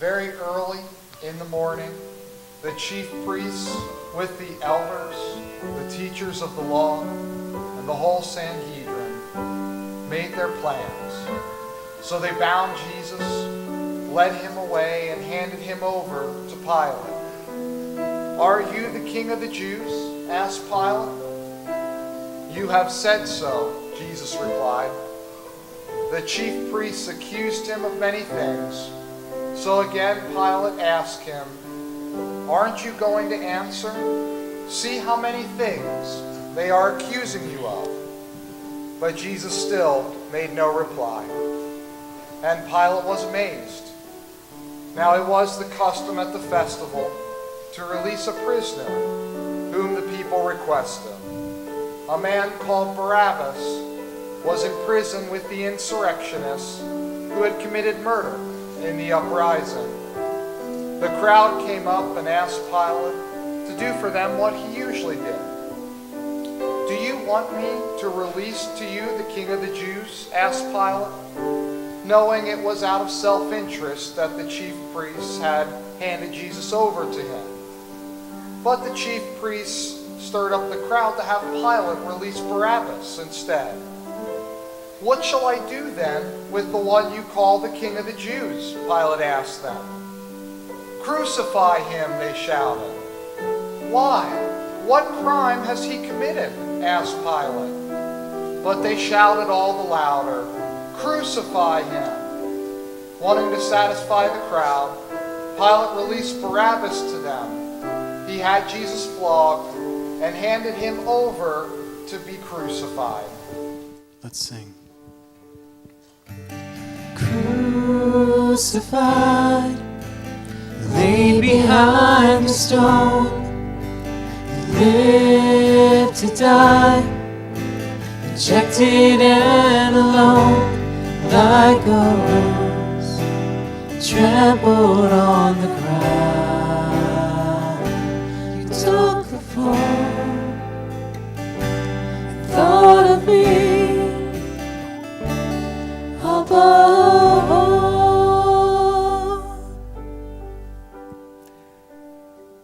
Very early in the morning, the chief priests with the elders, the teachers of the law, and the whole Sanhedrin made their plans. So they bound Jesus, led him away, and handed him over to Pilate. "Are you the king of the Jews?" asked Pilate. "You have said so," Jesus replied. The chief priests accused him of many things. So again Pilate asked him, "Aren't you going to answer? See how many things they are accusing you of." But Jesus still made no reply. And Pilate was amazed. Now it was the custom at the festival to release a prisoner whom the people requested. A man called Barabbas was in prison with the insurrectionists who had committed murder in the uprising. The crowd came up and asked Pilate to do for them what he usually did. "Do you want me to release to you the King of the Jews?" asked Pilate, knowing it was out of self-interest that the chief priests had handed Jesus over to him. But the chief priests stirred up the crowd to have Pilate release Barabbas instead. "What shall I do then with the one you call the King of the Jews?" Pilate asked them. "Crucify him," they shouted. "Why? What crime has he committed?" asked Pilate. But they shouted all the louder, "Crucify him." Wanting to satisfy the crowd, Pilate released Barabbas to them. He had Jesus flogged and handed him over to be crucified. Let's sing. Crucified, laid behind the stone, lived to die, rejected and alone, like a rose trampled on the ground. You took the fall and thought of me above all.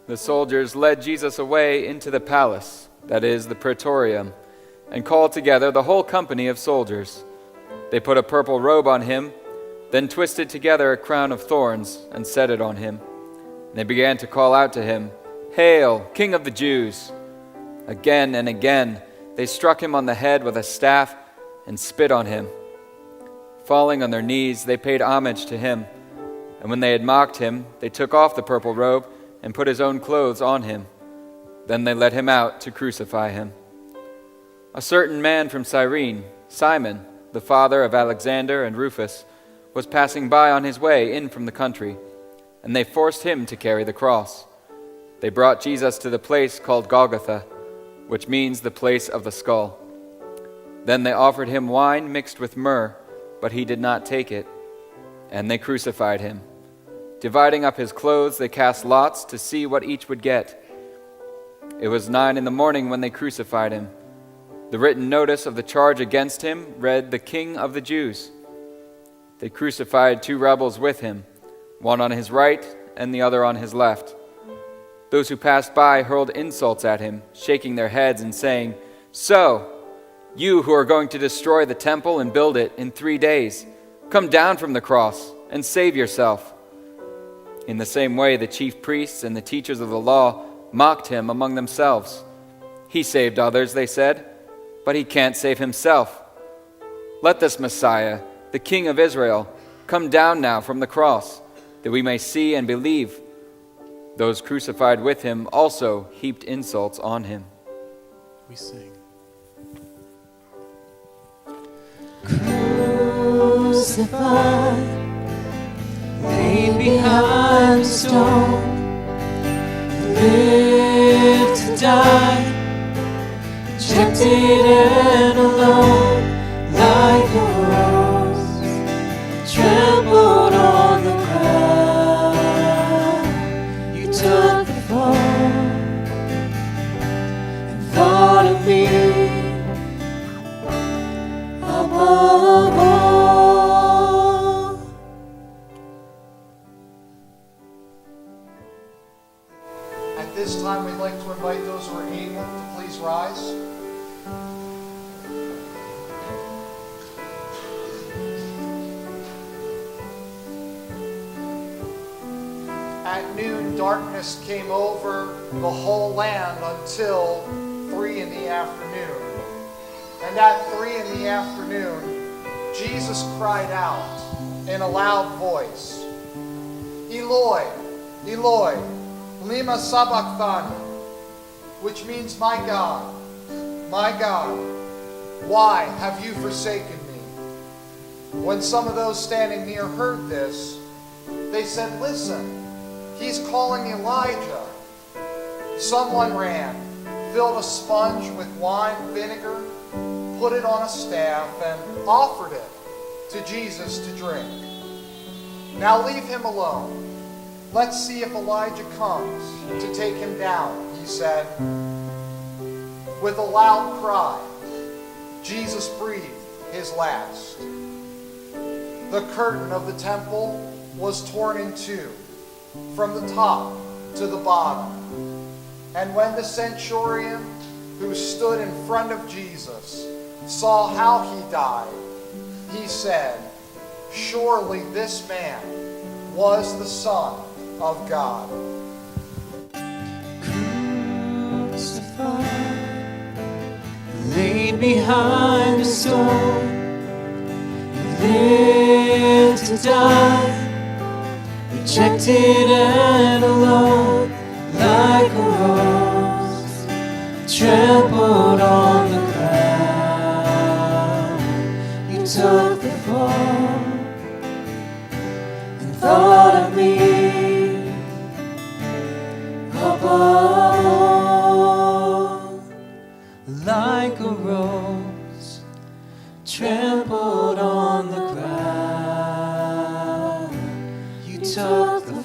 The soldiers led Jesus away into the palace, that is, the praetorium, and called together the whole company of soldiers. They put a purple robe on him, then twisted together a crown of thorns and set it on him. And they began to call out to him, "Hail, King of the Jews!" Again and again they struck him on the head with a staff and spit on him. Falling on their knees, they paid homage to him. And when they had mocked him, they took off the purple robe and put his own clothes on him. Then they led him out to crucify him. A certain man from Cyrene, Simon, the father of Alexander and Rufus, was passing by on his way in from the country, and they forced him to carry the cross. They brought Jesus to the place called Golgotha, which means the place of the skull. Then they offered him wine mixed with myrrh, but he did not take it, and they crucified him. Dividing up his clothes, they cast lots to see what each would get. It was 9 a.m. when they crucified him. The written notice of the charge against him read, "The King of the Jews." They crucified 2 rebels with him, one on his right and the other on his left. Those who passed by hurled insults at him, shaking their heads and saying, "So, you who are going to destroy the temple and build it in 3 days, come down from the cross and save yourself." In the same way, the chief priests and the teachers of the law mocked him among themselves. "He saved others," they said, "but he can't save himself. Let this Messiah, the King of Israel, come down now from the cross, that we may see and believe." Those crucified with him also heaped insults on him. We sing. Crucified, laid behind the stone, lived to die, rejected and alone, like a rose trampled on the ground. You took the fall and thought of me above all. this time, we'd like to invite those who are able to please rise. At noon, darkness came over the whole land until 3 in the afternoon. And at 3 in the afternoon, Jesus cried out in a loud voice, Eloi, Eloi, lima sabachthani, which means, my God, why have you forsaken me? When some of those standing near heard this, they said, listen, he's calling Elijah. Someone ran, filled a sponge with wine vinegar, put it on a staff, and offered it to Jesus to drink. Now leave him alone. Let's see if Elijah comes to take him down, he said. With a loud cry, Jesus breathed his last. The curtain of the temple was torn in two, from the top to the bottom. And when the centurion who stood in front of Jesus saw how he died, he said, surely this man was the Son of God. Crucified, laid behind a stone, lived to die, rejected and alone, like a rose trampled on the ground. You took the fall and thought of me above, like a rose trampled on the ground. You took the